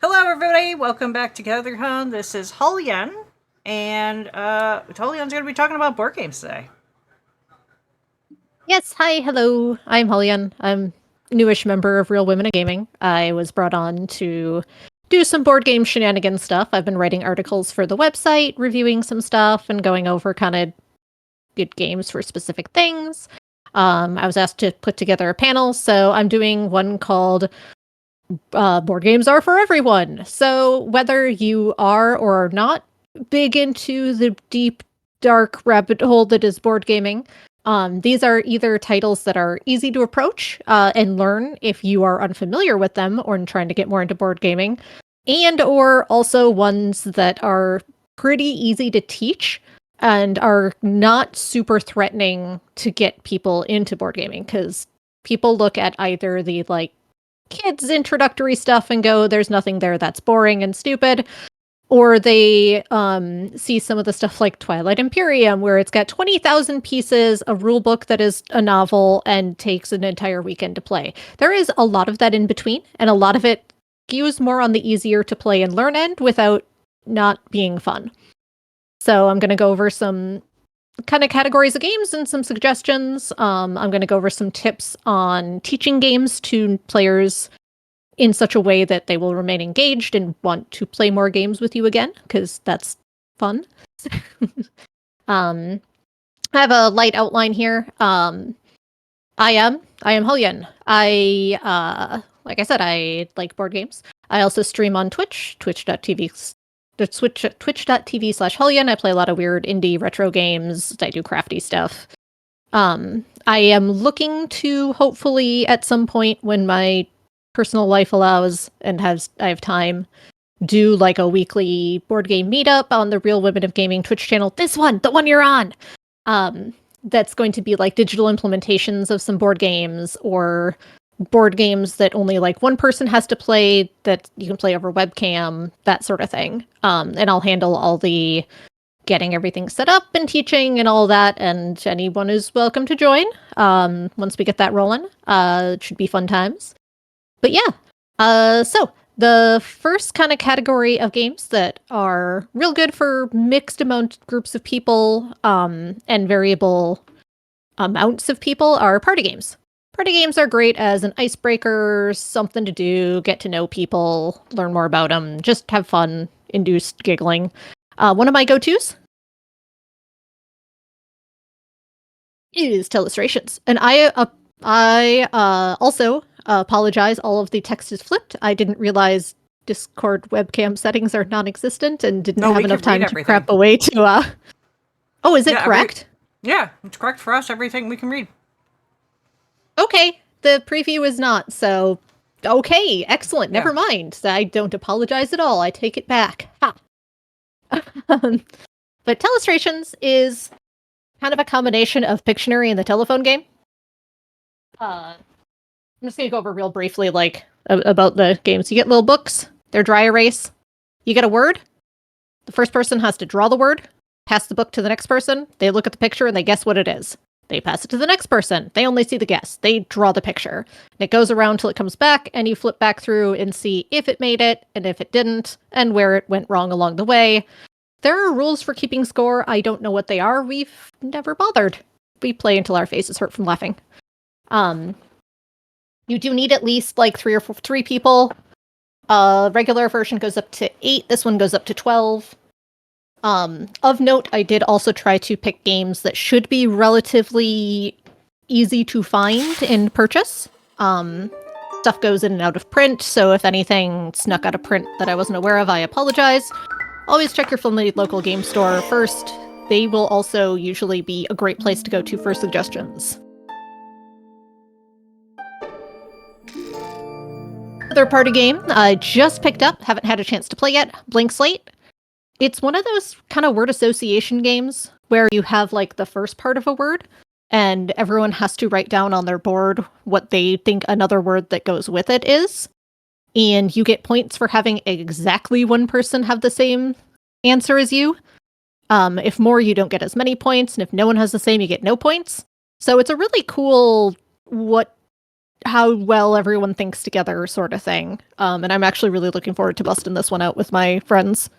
Hello, everybody. Welcome back to TogetherCon. This is Holly-Ann, and Holly-Ann's going to be talking about board games today. Yes, hi, hello. I'm Holly-Ann. I'm a newish member of Real Women in Gaming. I was brought on to do some board game shenanigans stuff. I've been writing articles for the website, reviewing some stuff, and going over kind of good games for specific things. I was asked to put together a panel, so I'm doing one called Board Games Are for Everyone. So whether you are or are not big into the deep, dark rabbit hole that is board gaming, these are either titles that are easy to approach and learn if you are unfamiliar with them or trying to get more into board gaming, and or also ones that are pretty easy to teach and are not super threatening to get people into board gaming, because people look at either the kids introductory stuff and go, there's nothing there, that's boring and stupid, or they see some of the stuff like Twilight Imperium, where it's got 20,000 pieces, a rule book that is a novel, and takes an entire weekend to play. There is a lot of that in between, and a lot of it skews more on the easier to play and learn end without not being fun. So I'm going to go over some kind of categories of games and some suggestions. I'm going to go over some tips on teaching games to players in such a way that they will remain engaged and want to play more games with you again, because that's fun. I have a light outline here. I am Hulyan. Like I said, I like board games. I also stream on Twitch, twitch.tv/Hulyan. I play a lot of weird indie retro games. I do crafty stuff. I am looking to hopefully at some point when my personal life allows and I have time, do like a weekly board game meetup on the Real Women of Gaming Twitch channel. This one, the one you're on. That's going to be like digital implementations of some board games, or board games that only like one person has to play that you can play over webcam, that sort of thing. And I'll handle all the getting everything set up and teaching and all that, and anyone is welcome to join once we get that rolling. It should be fun times. But yeah, so the first kind of category of games that are real good for mixed amount groups of people and variable amounts of people are party games. Party games are great as an icebreaker, something to do, get to know people, learn more about them, just have fun, induce giggling. One of my go-tos is Telestrations, and I also apologize. All of the text is flipped. I didn't realize Discord webcam settings are non-existent and didn't have enough time to crap away to. Oh, is it correct? Yeah, it's correct for us. Everything we can read. Okay, the preview is not. So, okay, excellent. Never mind. I don't apologize at all. I take it back. Ha. But Telestrations is kind of a combination of Pictionary and the telephone game. I'm just gonna go over real briefly, about the games. You get little books. They're dry erase. You get a word. The first person has to draw the word, pass the book to the next person. They look at the picture and they guess what it is. They pass it to the next person. They only see the guess. They draw the picture. And it goes around till it comes back, and you flip back through and see if it made it, and if it didn't, and where it went wrong along the way. There are rules for keeping score. I don't know what they are. We've never bothered. We play until our faces hurt from laughing. You do need at least like three people. Regular version goes up to 8. This one goes up to 12. Of note, I did also try to pick games that should be relatively easy to find and purchase. Stuff goes in and out of print, so if anything snuck out of print that I wasn't aware of, I apologize. Always check your friendly local game store first. They will also usually be a great place to go to for suggestions. Another party game I just picked up, haven't had a chance to play yet, Blank Slate. It's one of those kind of word association games where you have like the first part of a word, and everyone has to write down on their board what they think another word that goes with it is. And you get points for having exactly one person have the same answer as you. If more, you don't get as many points, and if no one has the same, you get no points. So it's a really cool what how well everyone thinks together, sort of thing. And I'm actually really looking forward to busting this one out with my friends.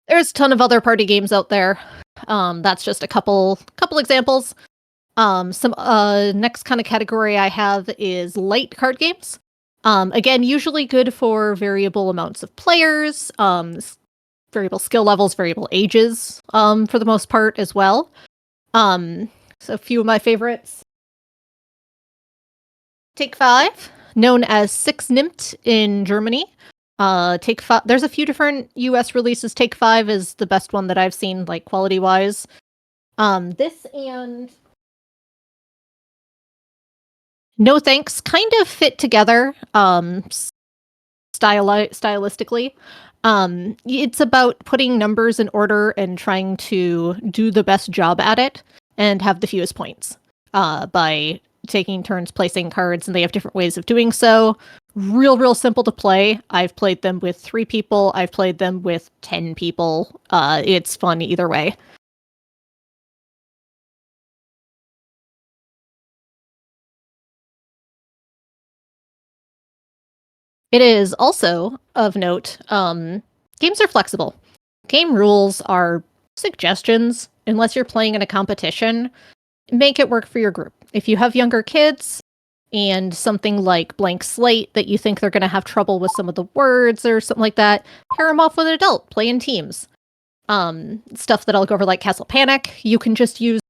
There's a ton of other party games out there. That's just a couple examples. Some next kind of category I have is light card games. Again, usually good for variable amounts of players, variable skill levels, variable ages, for the most part as well. So a few of my favorites. Take Five, known as Six Nimmt in Germany. Take Five. There's a few different U.S. releases. Take Five is the best one that I've seen, like quality wise. This and No Thanks kind of fit together. Stylistically. It's about putting numbers in order and trying to do the best job at it and have the fewest points by taking turns placing cards, and they have different ways of doing so. Real simple to play. I've played them with 3 people. I've played them with 10 people. It's fun either way. It is also of note, games are flexible. Game rules are suggestions. Unless you're playing in a competition, make it work for your group. If you have younger kids and something like Blank Slate that you think they're going to have trouble with some of the words or something like that, pair them off with an adult, play in teams. Stuff that I'll go over like Castle Panic, you can just use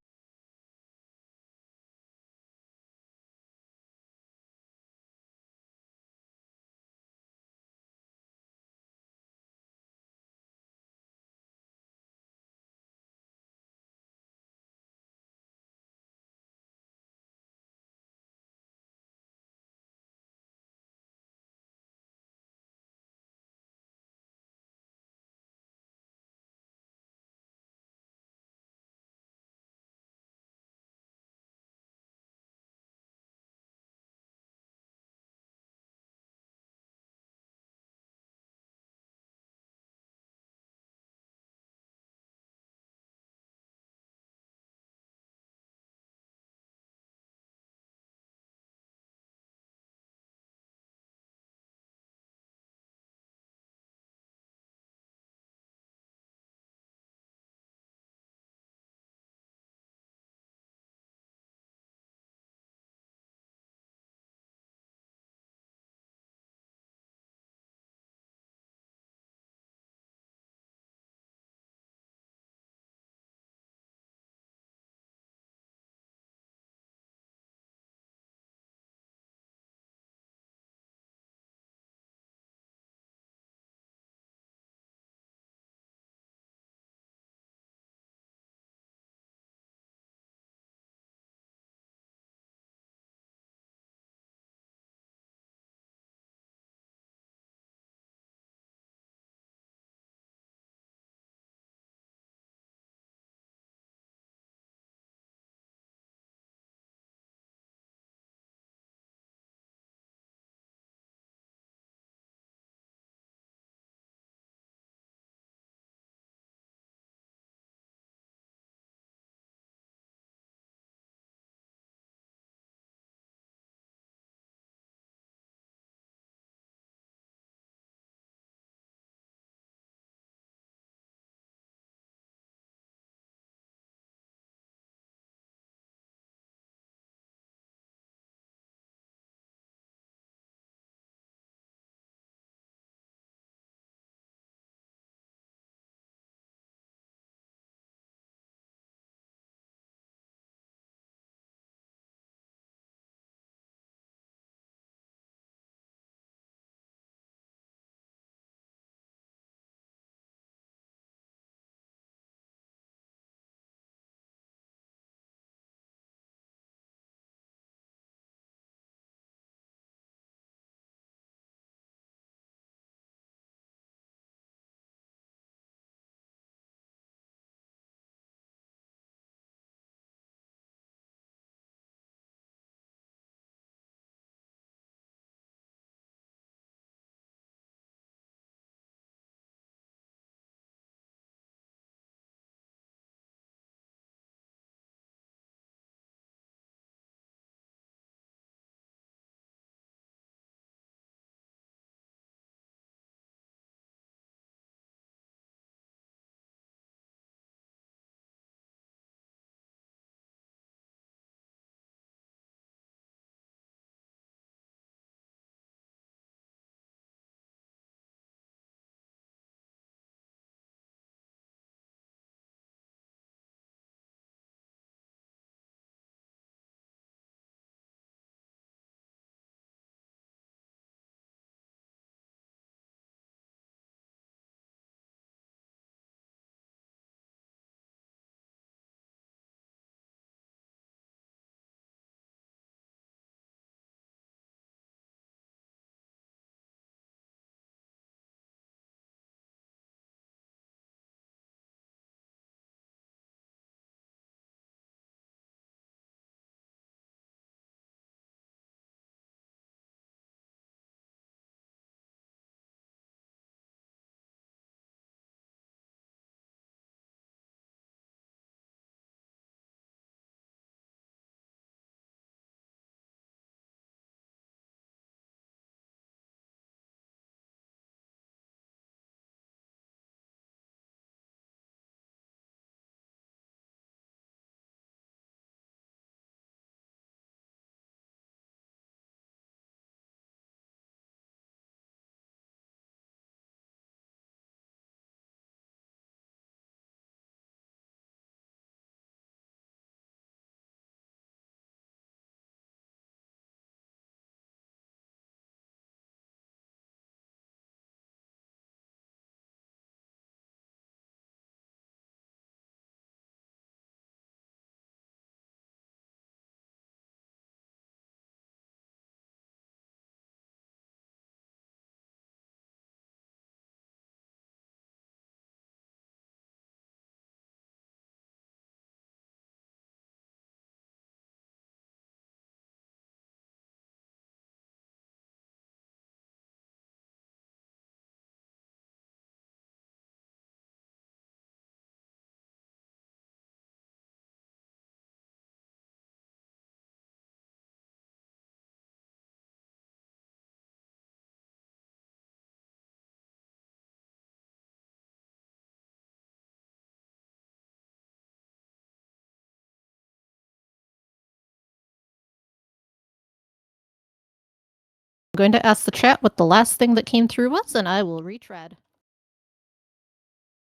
going to ask the chat what the last thing that came through was, and I will retread.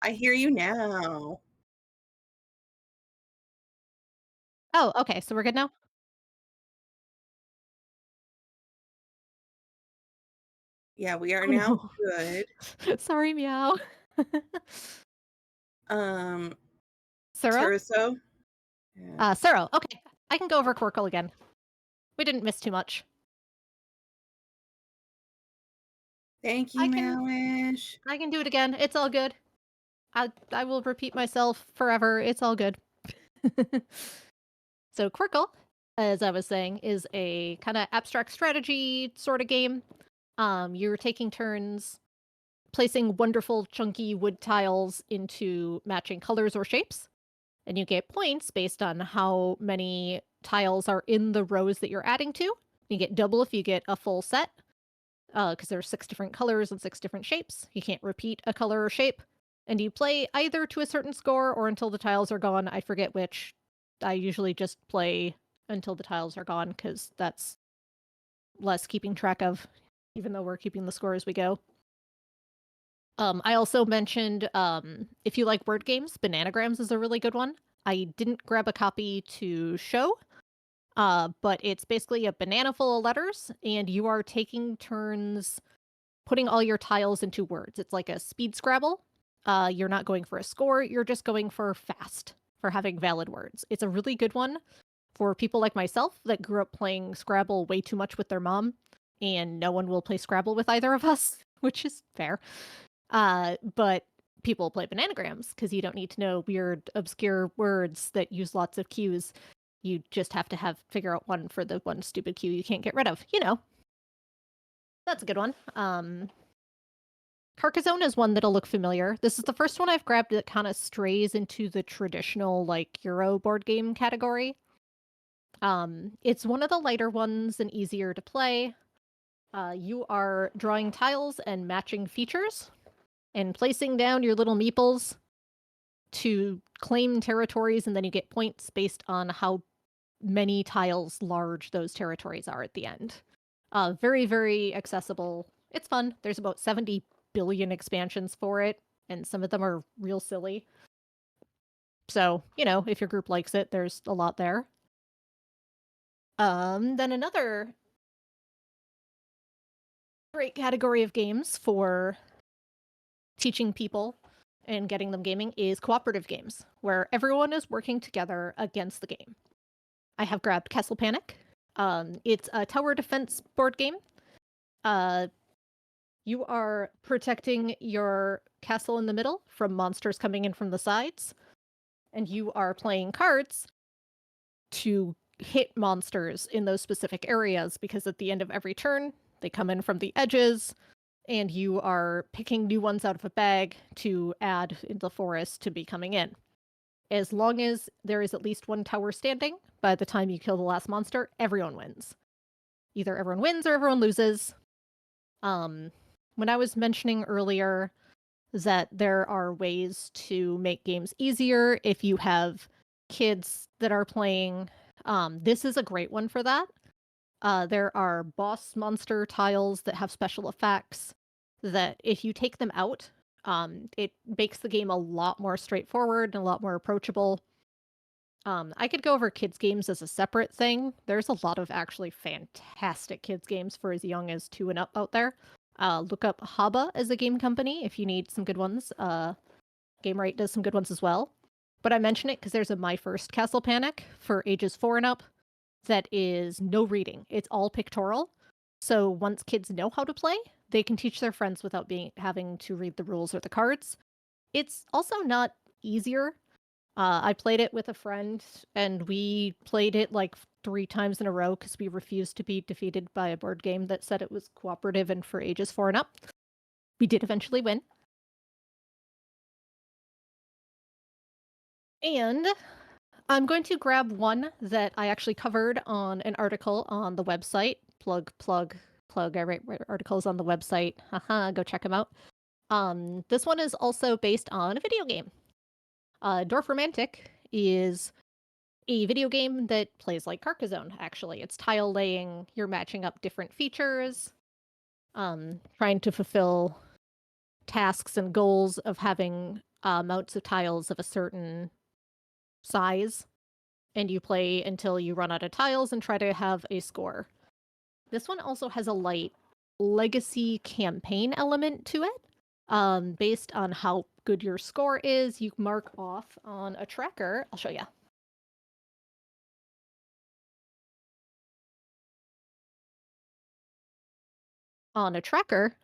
I hear you now. Oh, okay, so we're good now? Yeah, we are Oh, now no. good. Sorry, meow. Um, Suro? Terzo? Yeah. Suro, okay. I can go over Quirkle again. We didn't miss too much. Thank I you, can Malish. I can do it again. It's all good. I will repeat myself forever. It's all good. So Quirkle, as I was saying, is a kind of abstract strategy sort of game. You're taking turns placing wonderful chunky wood tiles into matching colors or shapes, and you get points based on how many tiles are in the rows that you're adding to. You get double if you get a full set, because there's 6 different colors and 6 different shapes. You can't repeat a color or shape, and you play either to a certain score or until the tiles are gone. I forget which. I usually just play until the tiles are gone because that's less keeping track of, even though we're keeping the score as we go. I also mentioned if you like word games, Bananagrams is a really good one. I didn't grab a copy to show, but it's basically a banana full of letters, and you are taking turns putting all your tiles into words. It's like a speed Scrabble. You're not going for a score, you're just going for fast, for having valid words. It's a really good one for people like myself that grew up playing Scrabble way too much with their mom, and no one will play Scrabble with either of us, which is fair. But people play Bananagrams because you don't need to know weird, obscure words that use lots of cues. You just have to figure out one for the one stupid cue you can't get rid of. You know, that's a good one. Carcassonne is one that'll look familiar. This is the first one I've grabbed that kind of strays into the traditional like Euro board game category. It's one of the lighter ones and easier to play. You are drawing tiles and matching features and placing down your little meeples to claim territories, and then you get points based on how many tiles large those territories are at the end. Very, very accessible. It's fun. There's about 70 billion expansions for it, and some of them are real silly. So, you know, if your group likes it, there's a lot there. Then another great category of games for teaching people and getting them gaming is cooperative games, where everyone is working together against the game. I have grabbed Castle Panic. It's a tower defense board game. You are protecting your castle in the middle from monsters coming in from the sides, and you are playing cards to hit monsters in those specific areas because at the end of every turn, they come in from the edges, and you are picking new ones out of a bag to add in the forest to be coming in. As long as there is at least one tower standing, by the time you kill the last monster, everyone wins. Either everyone wins or everyone loses. When I was mentioning earlier that there are ways to make games easier if you have kids that are playing, this is a great one for that. There are boss monster tiles that have special effects that if you take them out, it makes the game a lot more straightforward and a lot more approachable. I could go over kids games as a separate thing. There's a lot of actually fantastic kids games for as young as 2 and up out there. Look up Haba as a game company if you need some good ones. Gamewright does some good ones as well. But I mention it because there's a My First Castle Panic for ages 4 and up that is no reading. It's all pictorial. So once kids know how to play, they can teach their friends without having to read the rules or the cards. It's also not easier. I played it with a friend, and we played it like 3 times in a row because we refused to be defeated by a board game that said it was cooperative and for ages 4 and up. We did eventually win. And I'm going to grab one that I actually covered on an article on the website. Plug. I write articles on the website. Haha, go check them out. This one is also based on a video game. Dorfromantic is a video game that plays like Carcassonne, actually. It's tile laying, you're matching up different features. trying to fulfill tasks and goals of having amounts of tiles of a certain size, and you play until you run out of tiles and try to have a score. This one also has a light legacy campaign element to it. Based on how good your score is, you mark off on a tracker. I'll show you. On a tracker,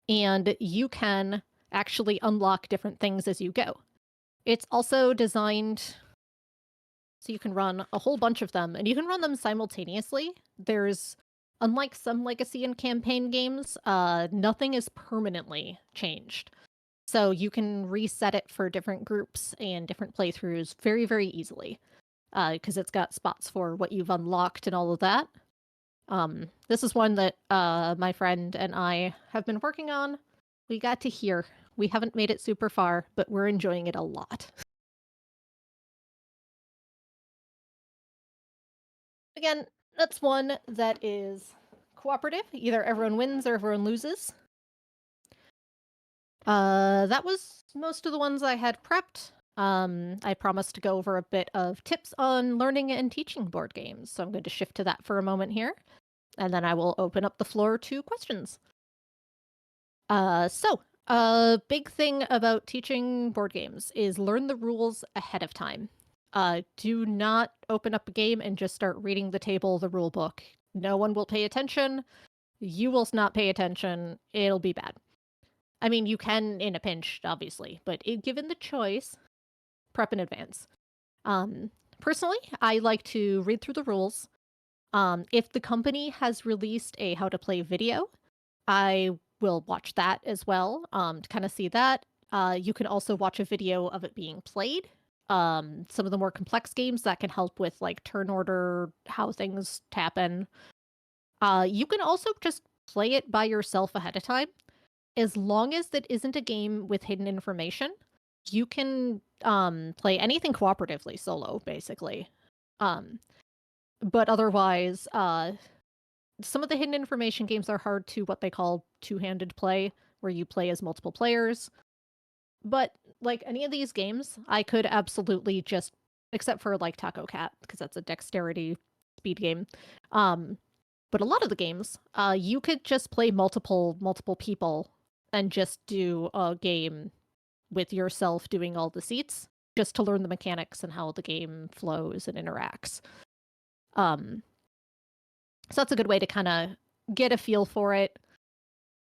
and you can actually unlock different things as you go. It's also designed so you can run a whole bunch of them, and you can run them simultaneously. Unlike some legacy and campaign games, nothing is permanently changed. So you can reset it for different groups and different playthroughs very, very easily, because it's got spots for what you've unlocked and all of that. This is one that my friend and I have been working on. We got to here. We haven't made it super far, but we're enjoying it a lot. Again, that's one that is cooperative. Either everyone wins or everyone loses. That was most of the ones I had prepped. I promised to go over a bit of tips on learning and teaching board games, so I'm going to shift to that for a moment here, and then I will open up the floor to questions. A big thing about teaching board games is learn the rules ahead of time. Do not open up a game and just start reading the table, the rule book. No one will pay attention. You will not pay attention. It'll be bad. I mean, you can in a pinch, obviously, but given the choice, prep in advance. Personally, I like to read through the rules. If the company has released a how to play video, I will watch that as well to kind of see that. You can also watch a video of it being played. Some of the more complex games that can help with like turn order, how things happen. You can also just play it by yourself ahead of time. As long as that isn't a game with hidden information, you can play anything cooperatively solo, basically. But otherwise, some of the hidden information games are hard to what they call two-handed play, where you play as multiple players. But like any of these games, I could absolutely just, except for like Taco Cat, because that's a dexterity speed game. But a lot of the games, you could just play multiple people and just do a game with yourself doing all the seats, just to learn the mechanics and how the game flows and interacts. So that's a good way to kind of get a feel for it.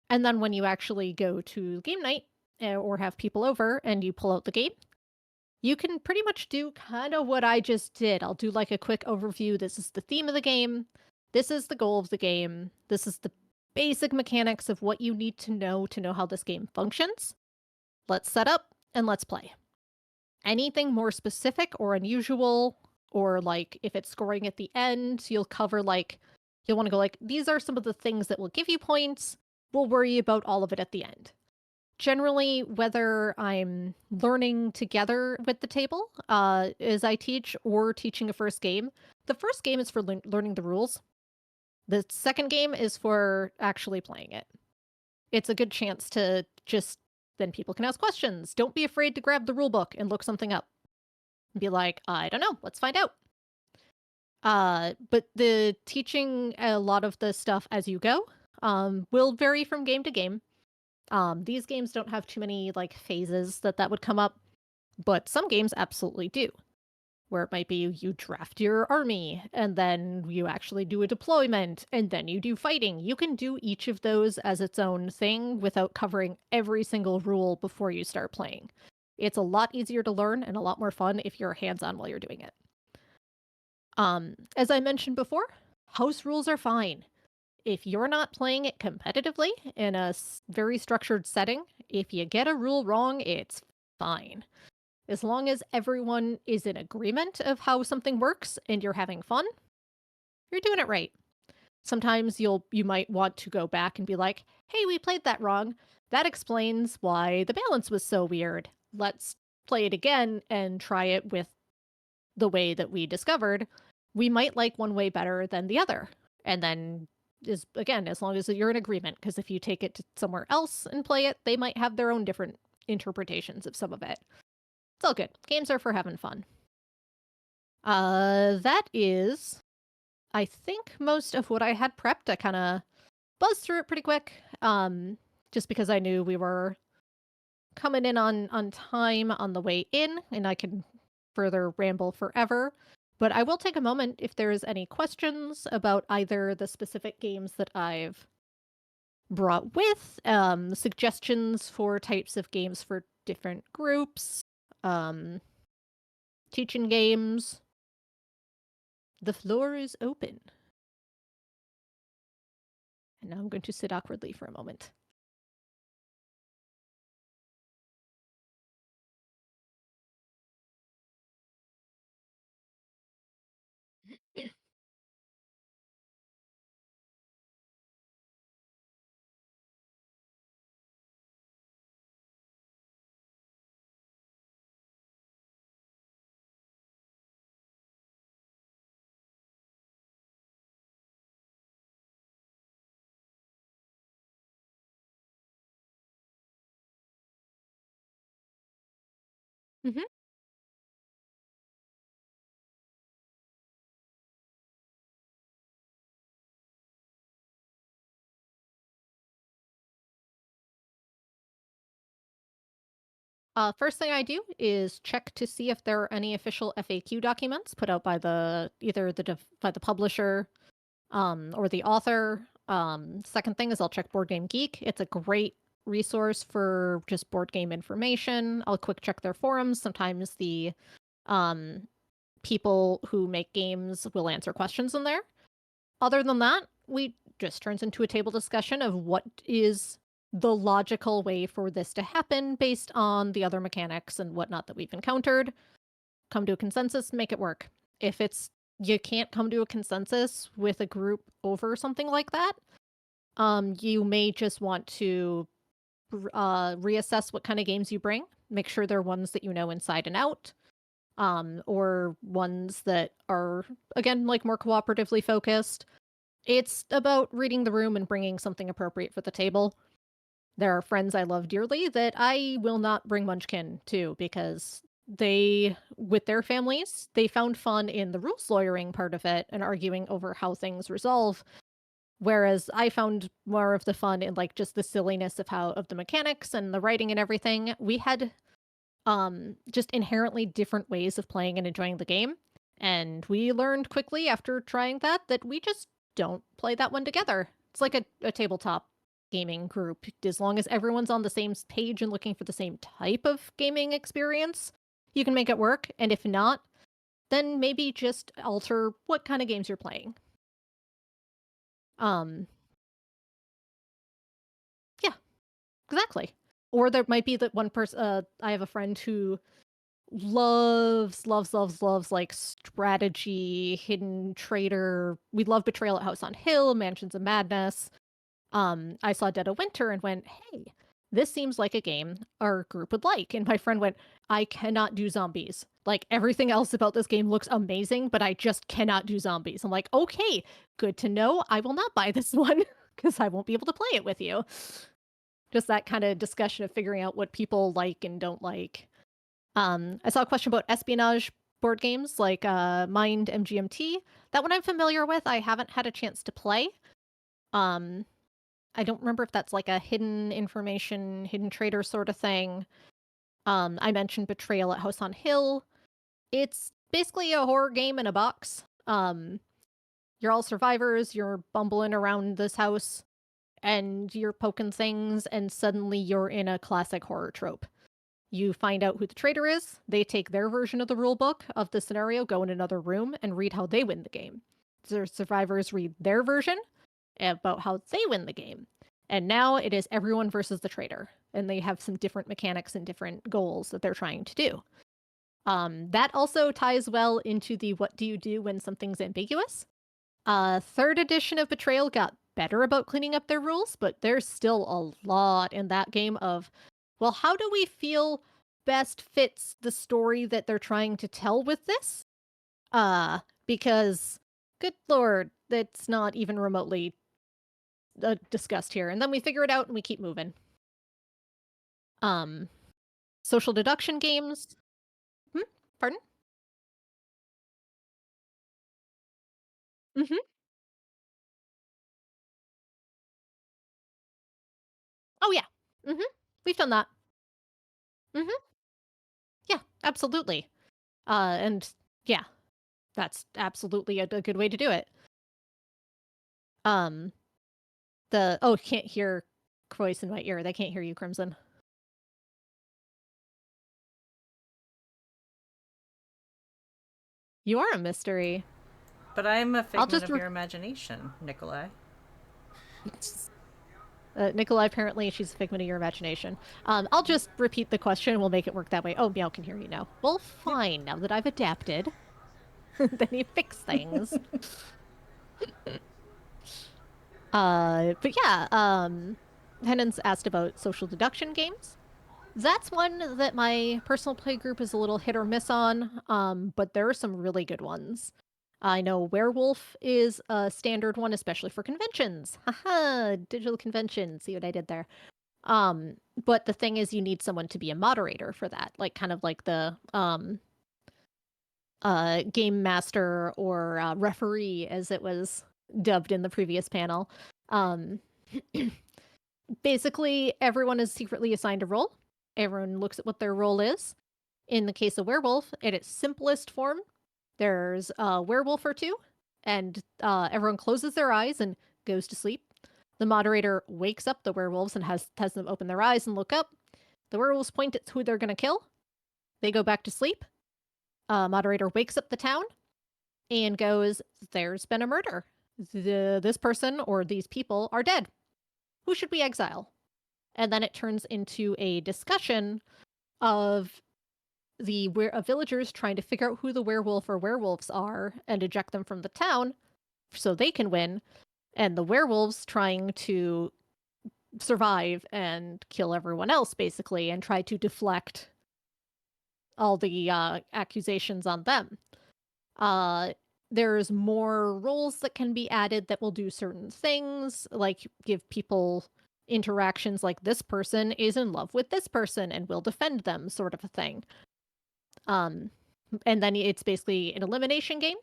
And then when you actually go to game night or have people over and you pull out the game, you can pretty much do kind of what I just did. I'll do like a quick overview. This is the theme of the game. This is the goal of the game. This is the basic mechanics of what you need to know how this game functions. Let's set up and let's play. Anything more specific or unusual, or like if it's scoring at the end, you'll cover like, you'll want to go like, these are some of the things that will give you points. We'll worry about all of it at the end. Generally, whether I'm learning together with the table as I teach or teaching a first game, the first game is for learning the rules. The second game is for actually playing it. It's a good chance to just, then people can ask questions. Don't be afraid to grab the rule book and look something up. Be like, I don't know, let's find out. But the teaching a lot of the stuff as you go will vary from game to game. These games don't have too many like phases that would come up, but some games absolutely do. Where it might be you draft your army, and then you actually do a deployment, and then you do fighting. You can do each of those as its own thing without covering every single rule before you start playing. It's a lot easier to learn and a lot more fun if you're hands-on while you're doing it. As I mentioned before, house rules are fine. If you're not playing it competitively in a very structured setting, if you get a rule wrong, it's fine. As long as everyone is in agreement of how something works and you're having fun, you're doing it right. Sometimes you might want to go back and be like, hey, we played that wrong. That explains why the balance was so weird. Let's play it again and try it with the way that we discovered. We might like one way better than the other. And then is, again, as long as you're in agreement, because if you take it to somewhere else and play it, they might have their own different interpretations of some of it. It's all good. Games are for having fun. That is, I think, most of what I had prepped. I kind of buzzed through it pretty quick, just because I knew we were coming in on time on the way in, and I can further ramble forever. But I will take a moment if there's any questions about either the specific games that I've brought with, suggestions for types of games for different groups, teaching games. The floor is open. And now I'm going to sit awkwardly for a moment. Mm-hmm. First thing I do is check to see if there are any official FAQ documents put out by by the publisher, or the author. Second thing is I'll check Board Game Geek. It's a great resource for just board game information. I'll quick check their forums. Sometimes the people who make games will answer questions in there. Other than that, we just turns into a table discussion of what is the logical way for this to happen based on the other mechanics and whatnot that we've encountered. Come to a consensus, make it work. If it's you can't come to a consensus with a group over something like that, you may just want to reassess what kind of games you bring. Make sure they're ones that you know inside and out, or ones that are, again, like more cooperatively focused. It's about reading the room and bringing something appropriate for the table. There are friends I love dearly that I will not bring Munchkin to because they, with their families, they found fun in the rules lawyering part of it and arguing over how things resolve. Whereas I found more of the fun in like just the silliness of the mechanics and the writing and everything. We had just inherently different ways of playing and enjoying the game. And we learned quickly after trying that we just don't play that one together. It's like a tabletop gaming group. As long as everyone's on the same page and looking for the same type of gaming experience, you can make it work. And if not, then maybe just alter what kind of games you're playing. Yeah, exactly. Or there might be that one person, I have a friend who loves like strategy, hidden traitor. We love Betrayal at House on Hill, Mansions of Madness. I saw Dead of Winter and went, hey, this seems like a game our group would like. And my friend went, I cannot do zombies. Like, everything else about this game looks amazing, but I just cannot do zombies. I'm like, okay, good to know. I will not buy this one because I won't be able to play it with you. Just that kind of discussion of figuring out what people like and don't like. I saw a question about espionage board games like Mind MGMT. That one I'm familiar with. I haven't had a chance to play. I don't remember if that's like a hidden information, hidden traitor sort of thing. I mentioned Betrayal at House on Hill. It's basically a horror game in a box. You're all survivors. You're bumbling around this house, and you're poking things, and suddenly you're in a classic horror trope. You find out who the traitor is. They take their version of the rule book of the scenario, go in another room, and read how they win the game. The survivors read their version about how they win the game. And now it is everyone versus the traitor. And they have some different mechanics and different goals that they're trying to do. That also ties well into the what do you do when something's ambiguous. Third edition of Betrayal got better about cleaning up their rules, but there's still a lot in that game of, well, how do we feel best fits the story that they're trying to tell with this? Because, good lord, that's not even remotely discussed here, and then we figure it out and we keep moving. Social deduction games. Pardon? Mm-hmm. Oh yeah. Mm-hmm. We've done that. Mm-hmm. Yeah, absolutely. And yeah, that's absolutely a good way to do it. Can't hear voice in my ear. They can't hear you, Crimson. You are a mystery. But I'm a figment just of your imagination, Nikolai. Nikolai, apparently she's a figment of your imagination. I'll just repeat the question and we'll make it work that way. Oh, Meow can hear you now. Well, fine. Now that I've adapted, then you fix things. But yeah, Henon's asked about social deduction games. That's one that my personal play group is a little hit or miss on, but there are some really good ones. I know Werewolf is a standard one, especially for conventions. Haha, digital convention. See what I did there? But the thing is, you need someone to be a moderator for that, like kind of like the game master or referee, as it was dubbed in the previous panel. Basically, everyone is secretly assigned a role. Everyone looks at what their role is. In the case of Werewolf, in its simplest form, there's a werewolf or two, and everyone closes their eyes and goes to sleep. The moderator wakes up the werewolves and has them open their eyes and look up. The werewolves point at who they're going to kill. They go back to sleep. Moderator wakes up the town and goes, "There's been a murder. This person or these people are dead. Who should we exile?" And then it turns into a discussion of the villagers trying to figure out who the werewolf or werewolves are and eject them from the town so they can win, and the werewolves trying to survive and kill everyone else, basically, and try to deflect all the accusations on them. There's more roles that can be added that will do certain things, like give people interactions like this person is in love with this person and will defend them, sort of a thing. And then it's basically an elimination game.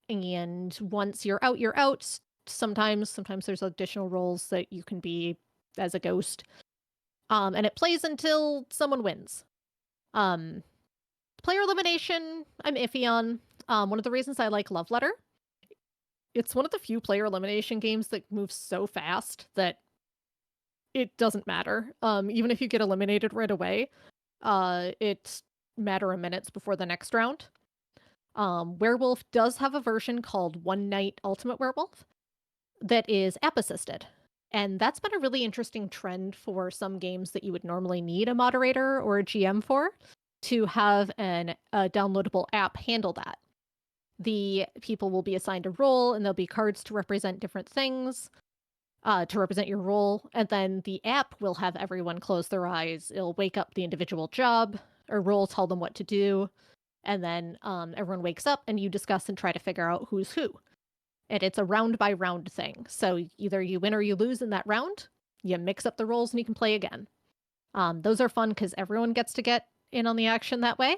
And once you're out, you're out. Sometimes there's additional roles that you can be as a ghost. And it plays until someone wins. Player elimination, I'm iffy on. One of the reasons I like Love Letter, it's one of the few player elimination games that moves so fast that it doesn't matter. Even if you get eliminated right away, it's matter of minutes before the next round. Werewolf does have a version called One Night Ultimate Werewolf that is app assisted. And that's been a really interesting trend for some games that you would normally need a moderator or a GM for, to have a downloadable app handle that. The people will be assigned a role, and there'll be cards to represent different things, to represent your role. And then the app will have everyone close their eyes. It'll wake up the individual job or role, tell them what to do. And then everyone wakes up and you discuss and try to figure out who's who. And it's a round by round thing. So either you win or you lose in that round. You mix up the roles and you can play again. Those are fun because everyone gets to get in on the action that way.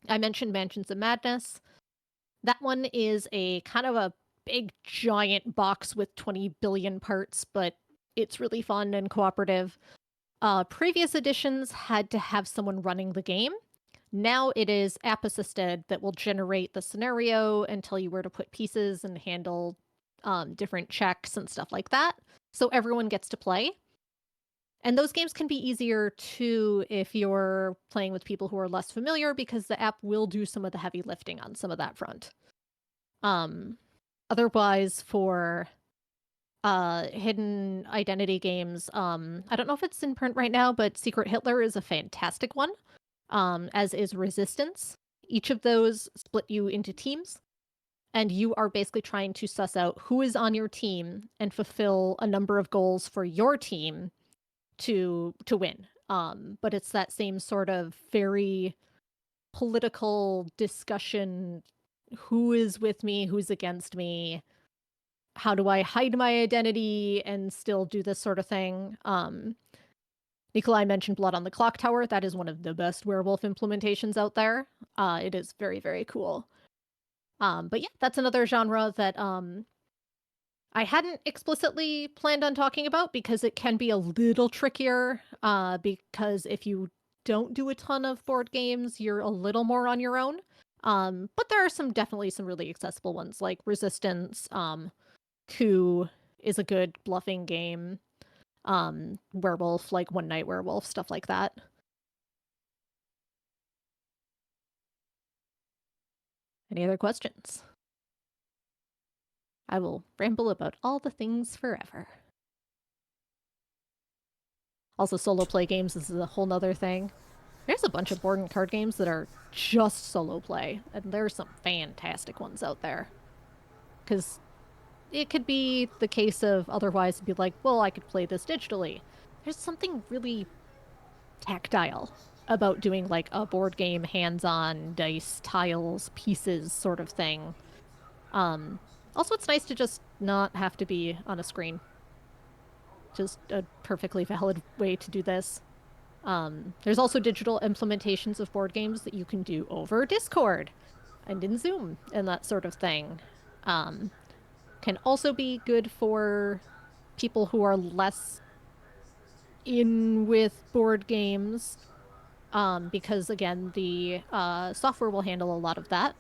I mentioned Mansions of Madness. That one is a kind of a big giant box with 20 billion parts, but it's really fun and cooperative. Previous editions had to have someone running the game. Now it is app assisted that will generate the scenario and tell you where to put pieces and handle different checks and stuff like that. So everyone gets to play. And those games can be easier too if you're playing with people who are less familiar, because the app will do some of the heavy lifting on some of that front. Otherwise, for hidden identity games, I don't know if it's in print right now, but Secret Hitler is a fantastic one, as is Resistance. Each of those split you into teams, and you are basically trying to suss out who is on your team and fulfill a number of goals for your team to win. But it's that same sort of very political discussion: who is with me, who's against me, how do I hide my identity and still do this sort of thing. Nikolai mentioned Blood on the Clock Tower. That is one of the best werewolf implementations out there. It is very, very cool. But yeah, that's another genre that I hadn't explicitly planned on talking about because it can be a little trickier. Because if you don't do a ton of board games, you're a little more on your own. But there are definitely some really accessible ones like Resistance. Coup is a good bluffing game. Werewolf, like One Night Werewolf, stuff like that. Any other questions? I will ramble about all the things forever. Also, solo play games is a whole nother thing. There's a bunch of board and card games that are just solo play, and there's some fantastic ones out there. Because it could be the case of otherwise be like, well, I could play this digitally. There's something really tactile about doing like a board game hands-on dice, tiles, pieces sort of thing. Also, it's nice to just not have to be on a screen. Just a perfectly valid way to do this. There's also digital implementations of board games that you can do over Discord and in Zoom and that sort of thing. Can also be good for people who are less in with board games, because again, the software will handle a lot of that.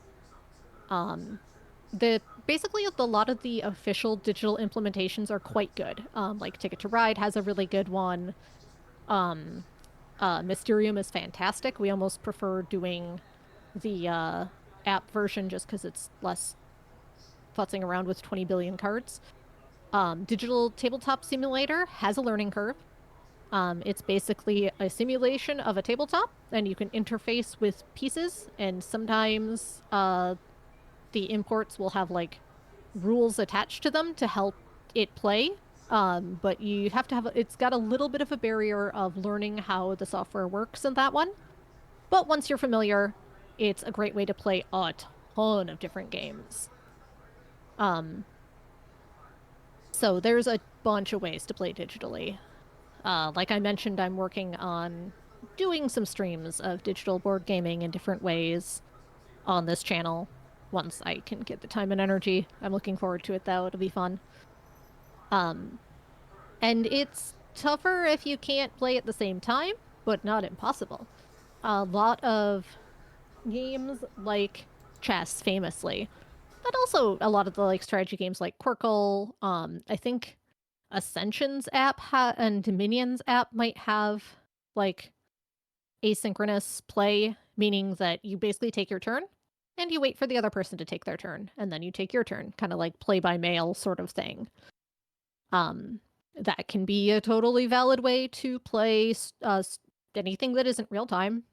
Basically a lot of the official digital implementations are quite good. Like Ticket to Ride has a really good one. Mysterium is fantastic. We almost prefer doing the app version just because it's less futzing around with 20 billion cards. Digital Tabletop Simulator has a learning curve. It's basically a simulation of a tabletop, and you can interface with pieces, and sometimes the imports will have like rules attached to them to help it play. But you have to have it's got a little bit of a barrier of learning how the software works in that one. But once you're familiar, it's a great way to play a ton of different games. So there's a bunch of ways to play digitally. Like I mentioned, I'm working on doing some streams of digital board gaming in different ways on this channel once I can get the time and energy. I'm looking forward to it, though. It'll be fun. And it's tougher if you can't play at the same time, but not impossible. A lot of games like chess, famously, but also a lot of the like strategy games like Quirkle. I think Ascension's app and Dominion's app might have like asynchronous play, meaning that you basically take your turn and you wait for the other person to take their turn, and then you take your turn, kind of like play by mail sort of thing. That can be a totally valid way to play anything that isn't real time.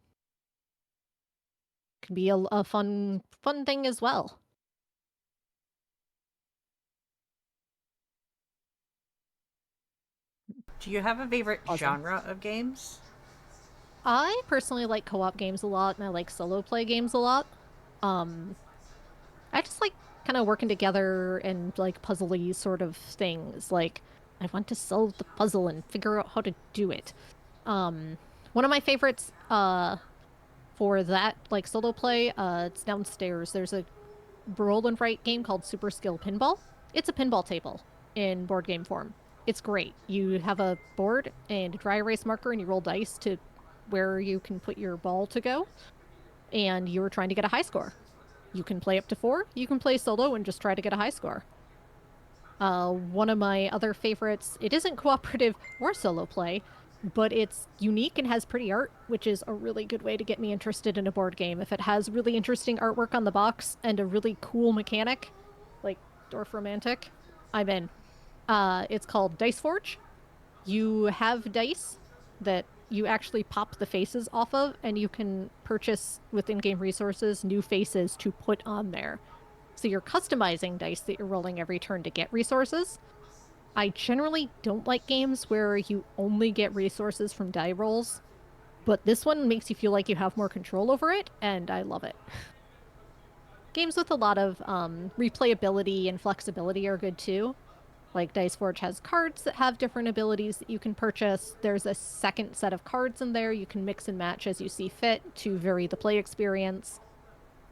Can be a fun thing as well. Do you have a favorite Awesome. genre of games? I personally like co-op games a lot, and I like solo play games a lot. I just like kind of working together and like puzzly sort of things. Like I want to solve the puzzle and figure out how to do it. One of my favorites for that like solo play, it's downstairs. There's a roll and write game called Super Skill Pinball. It's a pinball table in board game form. It's great. You have a board and a dry erase marker, and you roll dice to where you can put your ball to go, and you're trying to get a high score. You can play up to 4. You can play solo and just try to get a high score. One of my other favorites, it isn't cooperative or solo play, but it's unique and has pretty art, which is a really good way to get me interested in a board game. If it has really interesting artwork on the box and a really cool mechanic, like Dwarf Romantic, I'm in. It's called Dice Forge. You have dice that you actually pop the faces off of, and you can purchase with in-game resources new faces to put on there. So you're customizing dice that you're rolling every turn to get resources. I generally don't like games where you only get resources from die rolls, but this one makes you feel like you have more control over it, and I love it. games with a lot of replayability and flexibility are good too. Like Dice Forge has cards that have different abilities that you can purchase. There's a second set of cards in there you can mix and match as you see fit to vary the play experience.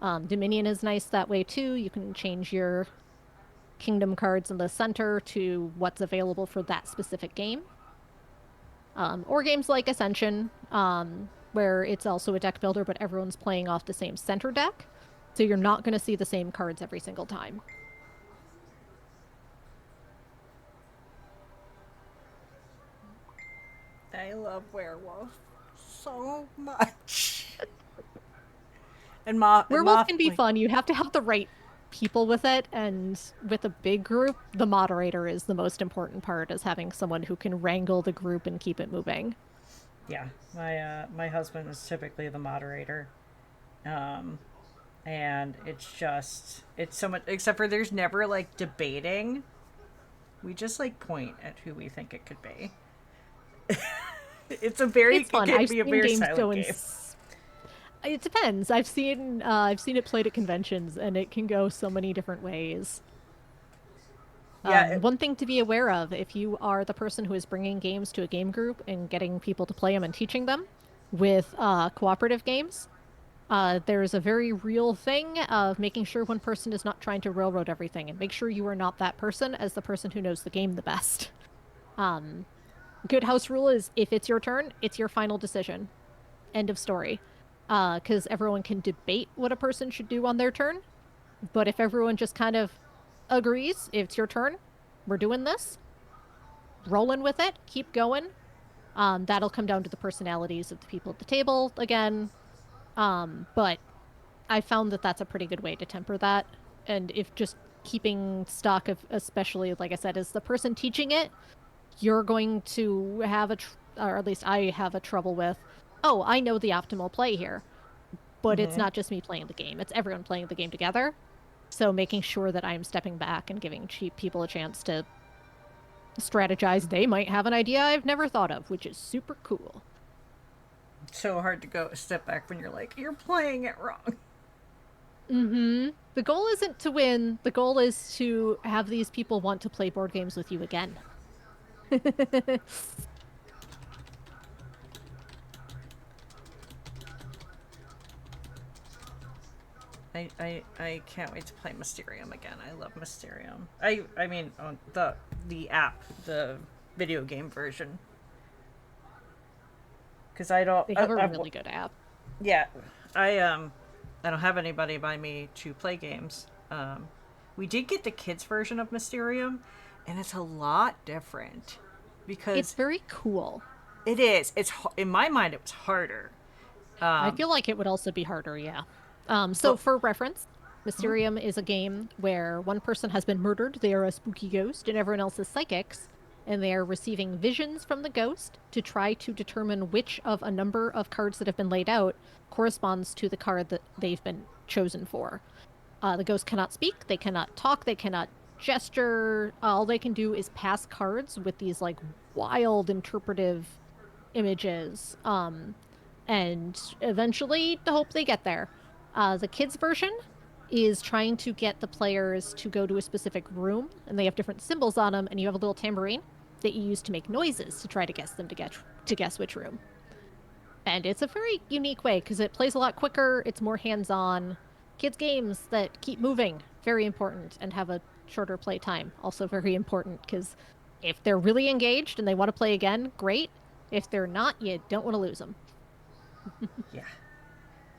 Dominion is nice that way too. You can change your kingdom cards in the center to what's available for that specific game. Or games like Ascension, where it's also a deck builder, but everyone's playing off the same center deck. So you're not going to see the same cards every single time. I love Werewolf so much. Werewolf can be fun. You have to have the right people with it, and with a big group, the moderator is the most important part, is having someone who can wrangle the group and keep it moving. Yeah, my husband is typically the moderator, and it's so much. Except for there's never like debating. We just like point at who we think it could be. It's fun. It can be a very silent game. It depends. I've seen it played at conventions, and it can go so many different ways. Yeah. One thing to be aware of, if you are the person who is bringing games to a game group and getting people to play them and teaching them with cooperative games, there's a very real thing of making sure one person is not trying to railroad everything, and make sure you are not that person as the person who knows the game the best. Good house rule is, if it's your turn, it's your final decision. End of story. Because everyone can debate what a person should do on their turn. But if everyone just kind of agrees, it's your turn, we're doing this, rolling with it, keep going, that'll come down to the personalities of the people at the table again. But I found that that's a pretty good way to temper that. And if just keeping stock of, especially, like I said, as the person teaching it, you're going to have or at least I have a trouble with, oh, I know the optimal play here. But it's not just me playing the game. It's everyone playing the game together. So making sure that I'm stepping back and giving people a chance to strategize. They might have an idea I've never thought of, which is super cool. So hard to go step back when you're like, you're playing it wrong. The goal isn't to win. The goal is to have these people want to play board games with you again. I can't wait to play Mysterium again. I love Mysterium. I mean the app, the video game version. Because I don't. They have a really good app. Yeah, I don't have anybody by me to play games. We did get the kids version of Mysterium, and it's a lot different because it's very cool. It is. It's in my mind it was harder. I feel like it would also be harder. Yeah. So for reference, Mysterium is a game where one person has been murdered. They are a spooky ghost, and everyone else is psychics. And they are receiving visions from the ghost to try to determine which of a number of cards that have been laid out corresponds to the card that they've been chosen for. The ghost cannot speak, they cannot talk, they cannot gesture. All they can do is pass cards with these like wild interpretive images. And eventually to hope they get there. The kids version is trying to get the players to go to a specific room, and they have different symbols on them, and you have a little tambourine that you use to make noises to try to guess them to guess which room. And it's a very unique way because it plays a lot quicker, it's more hands-on. Kids games that keep moving, very important, and have a shorter play time, also very important, because if they're really engaged and they want to play again, great. If they're not, you don't want to lose them. Yeah.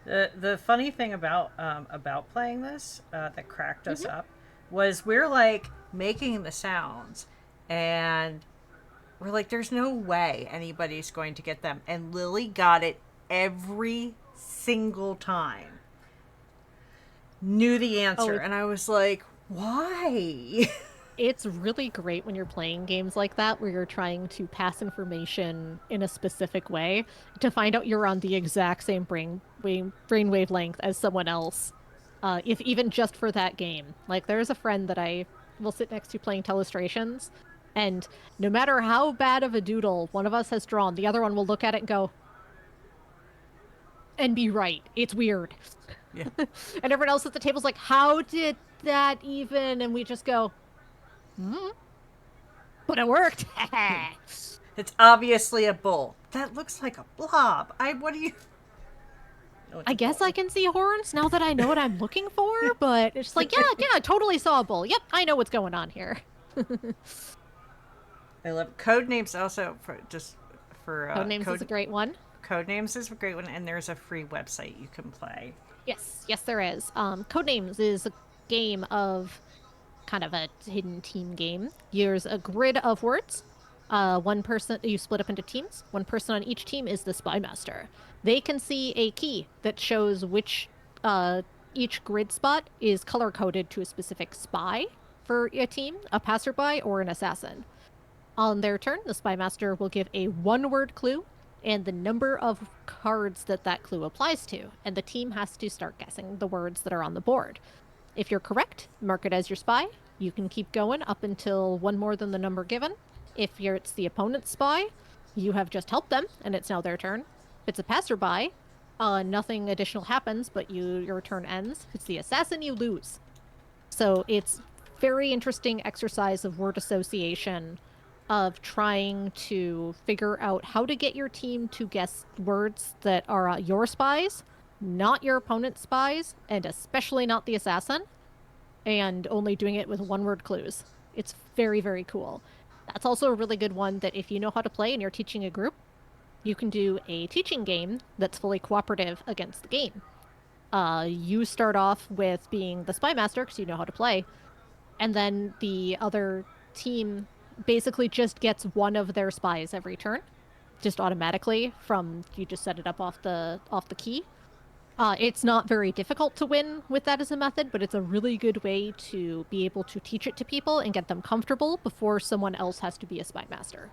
The funny thing about playing this that cracked us up was we're like making the sounds, and we're like, there's no way anybody's going to get them, and Lily got it every single time. Knew the answer, and I was like, why? It's really great when you're playing games like that where you're trying to pass information in a specific way to find out you're on the exact same brain wavelength as someone else, if even just for that game. Like, there's a friend that I will sit next to playing Telestrations, and no matter how bad of a doodle one of us has drawn, the other one will look at it and go, and be right. It's weird. Yeah. And everyone else at the table's like, how did that even? And we just go, but it worked. It's obviously a bull. That looks like a blob. What do you? No, it's I a guess I bull. can see horns now that I know what I'm looking for, but it's like, yeah, I totally saw a bull. Yep, I know what's going on here. I love code names also for just for Codenames is a great one. code names is a great one, and there's a free website you can play. Yes, there is. Codenames is a game of kind of a hidden team game. There's a grid of words. One person, you split up into teams. One person on each team is the spy master. They can see a key that shows which each grid spot is color coded to a specific spy for a team, a passerby, or an assassin. On their turn, the spy master will give a one-word clue and the number of cards that that clue applies to, and the team has to start guessing the words that are on the board. If you're correct, mark it as your spy. You can keep going up until one more than the number given. If it's the opponent's spy, you have just helped them, and it's now their turn. If it's a passerby, nothing additional happens, but your turn ends. If it's the assassin, you lose. So it's very interesting exercise of word association, of trying to figure out how to get your team to guess words that are your spies, not your opponent's spies, and especially not the assassin, and only doing it with one-word clues. It's very, very cool. That's also a really good one that if you know how to play and you're teaching a group, you can do a teaching game that's fully cooperative against the game. You start off with being the spy master because you know how to play, and then the other team basically just gets one of their spies every turn, just automatically from you just set it up off the key. It's not very difficult to win with that as a method, but it's a really good way to be able to teach it to people and get them comfortable before someone else has to be a spy master.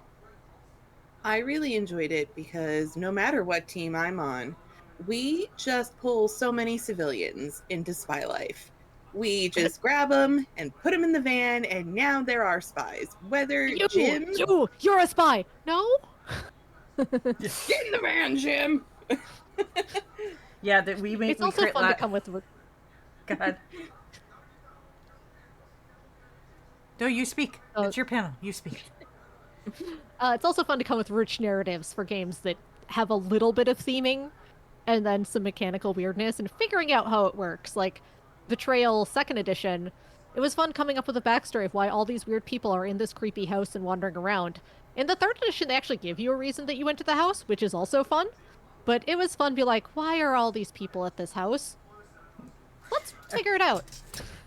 I really enjoyed it because no matter what team I'm on, we just pull so many civilians into spy life. We just grab them and put them in the van, and now they're our spies. Whether Jim. You're a spy! No? Get in the van, Jim! Yeah, that we make. It's also fun to come with. God. No, you speak. It's your panel. You speak. It's also fun to come with rich narratives for games that have a little bit of theming and then some mechanical weirdness and figuring out how it works. Like Betrayal 2nd Edition, it was fun coming up with a backstory of why all these weird people are in this creepy house and wandering around. In the 3rd edition, they actually give you a reason that you went to the house, which is also fun. But it was fun to be like, why are all these people at this house? Let's figure it out.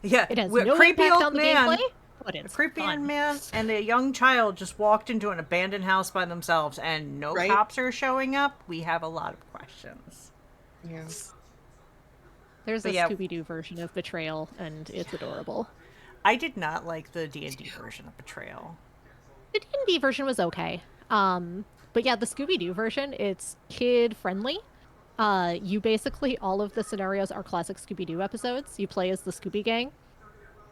Yeah, it has no creepy impact old on the man, gameplay, but it's a creepy fun. old man and a young child just walked into an abandoned house by themselves, and no cops are showing up. We have a lot of questions. Yes. There's a Scooby-Doo version of Betrayal, and it's adorable. I did not like the D&D version of Betrayal. The D&D version was okay. But yeah, the Scooby-Doo version, it's kid-friendly. You basically, all of the scenarios are classic Scooby-Doo episodes. You play as the Scooby Gang.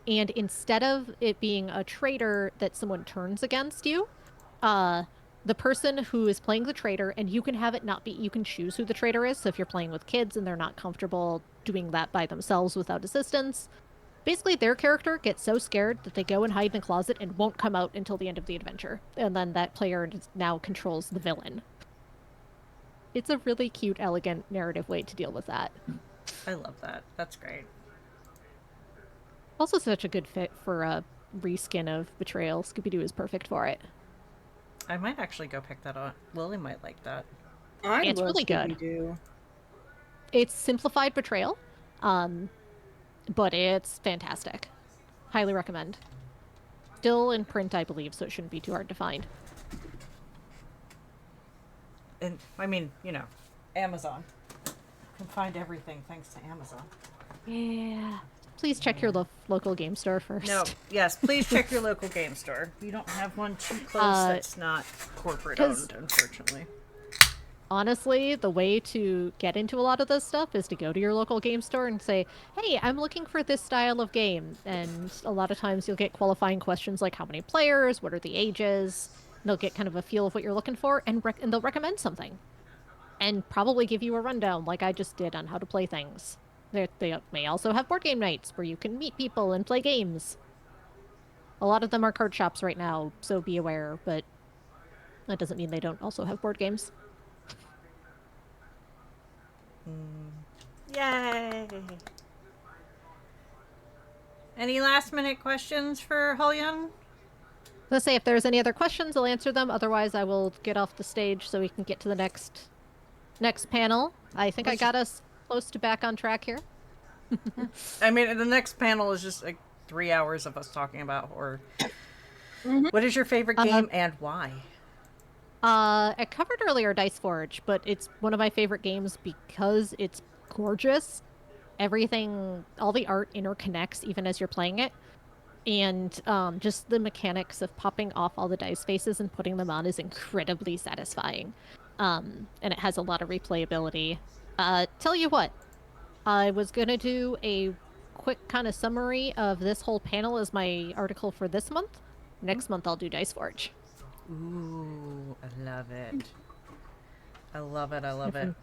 And instead of it being a traitor that someone turns against you, the person who is playing the traitor, and you can have it not be, you can choose who the traitor is. So if you're playing with kids and they're not comfortable doing that by themselves without assistance, basically their character gets so scared that they go and hide in a closet and won't come out until the end of the adventure. And then that player now controls the villain. It's a really cute, elegant narrative way to deal with that. I love that. That's great. Also such a good fit for a reskin of Betrayal. Scooby-Doo is perfect for it. I might actually go pick that up. Lily might like that. It's really good. It's simplified Betrayal, but it's fantastic. Highly recommend. Still in print, I believe, so it shouldn't be too hard to find. And I mean, Amazon. You can find everything thanks to Amazon. Yeah. Please check your local game store first. No, yes, please check your local game store. We don't have one too close that's not corporate owned, unfortunately. Honestly, the way to get into a lot of this stuff is to go to your local game store and say, hey, I'm looking for this style of game. And a lot of times you'll get qualifying questions like how many players, what are the ages. They'll get kind of a feel of what you're looking for, and they'll recommend something. And probably give you a rundown like I just did on how to play things. They may also have board game nights where you can meet people and play games. A lot of them are card shops right now, so be aware, but that doesn't mean they don't also have board games. Yay! Any last minute questions for Hulyan? Let's say if there's any other questions, I'll answer them. Otherwise, I will get off the stage so we can get to the next panel. I think I got us close to back on track here. I mean, the next panel is just like 3 hours of us talking about horror. What is your favorite game and why? I covered earlier Dice Forge, but it's one of my favorite games because it's gorgeous. Everything, all the art interconnects even as you're playing it. And just the mechanics of popping off all the dice faces and putting them on is incredibly satisfying. And it has a lot of replayability. Tell you what, I was going to do a quick kind of summary of this whole panel as my article for this month. Next month I'll do Dice Forge. Ooh, I love it. I love it. I love it.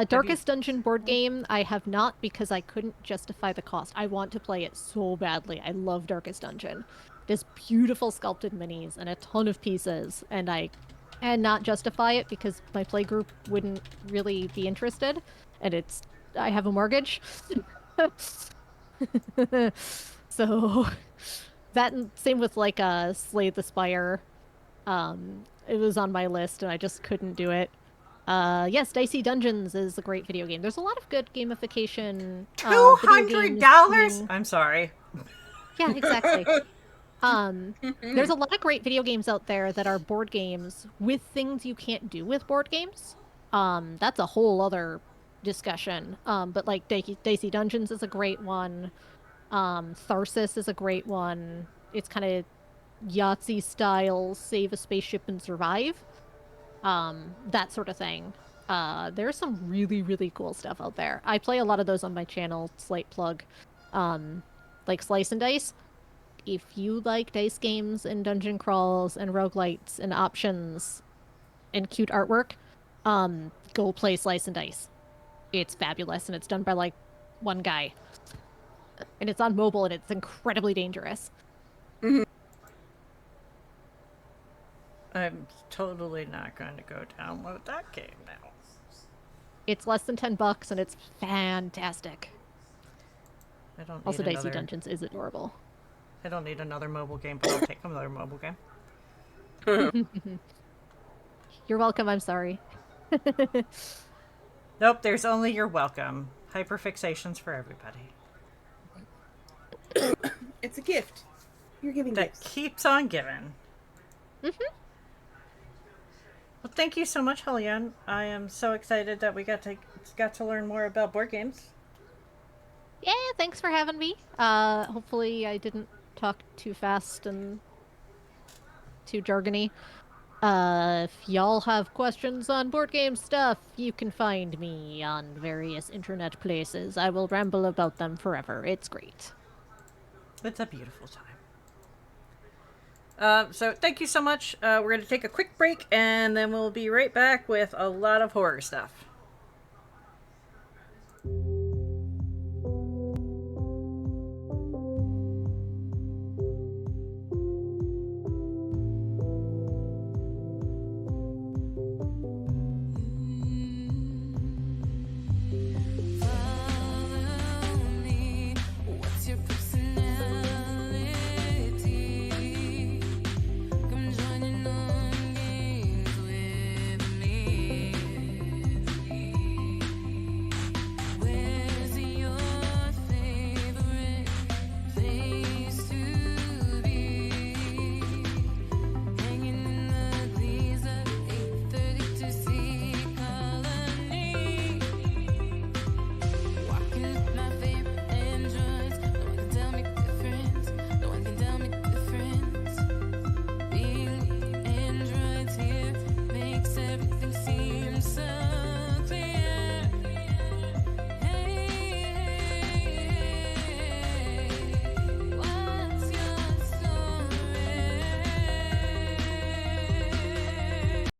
Darkest Dungeon board game, I have not because I couldn't justify the cost. I want to play it so badly. I love Darkest Dungeon. It has beautiful sculpted minis and a ton of pieces, and I cannot justify it because my playgroup wouldn't really be interested, and I have a mortgage. So, that same with like Slay the Spire. It was on my list and I just couldn't do it. Yes, Dicey Dungeons is a great video game. There's a lot of good gamification. $200? I'm sorry. Yeah, exactly. There's a lot of great video games out there that are board games with things you can't do with board games. That's a whole other discussion. But like Dicey Dungeons is a great one. Tharsis is a great one. It's kind of Yahtzee style, save a spaceship and survive. That sort of thing. There's some really, really cool stuff out there. I play a lot of those on my channel, slight plug. Like Slice and Dice. If you like dice games and dungeon crawls and roguelites and options and cute artwork, go play Slice and Dice. It's fabulous and it's done by like one guy. And it's on mobile and it's incredibly dangerous. I'm totally not going to go download that game now. It's less than $10 and it's fantastic. I don't need also, another... Dicey Dungeons is adorable. I don't need another mobile game, but I'll take another mobile game. You're welcome, I'm sorry. Nope, there's only you're welcome. Hyperfixations for everybody. It's a gift. You're giving that gifts. Keeps on giving. Well, thank you so much, Hulyan. I am so excited that we got to learn more about board games. Yeah, thanks for having me. Hopefully I didn't talk too fast and too jargony. If y'all have questions on board game stuff, you can find me on various internet places. I will ramble about them forever. It's great. It's a beautiful time. So thank you so much. We're going to take a quick break, and then we'll be right back with a lot of horror stuff.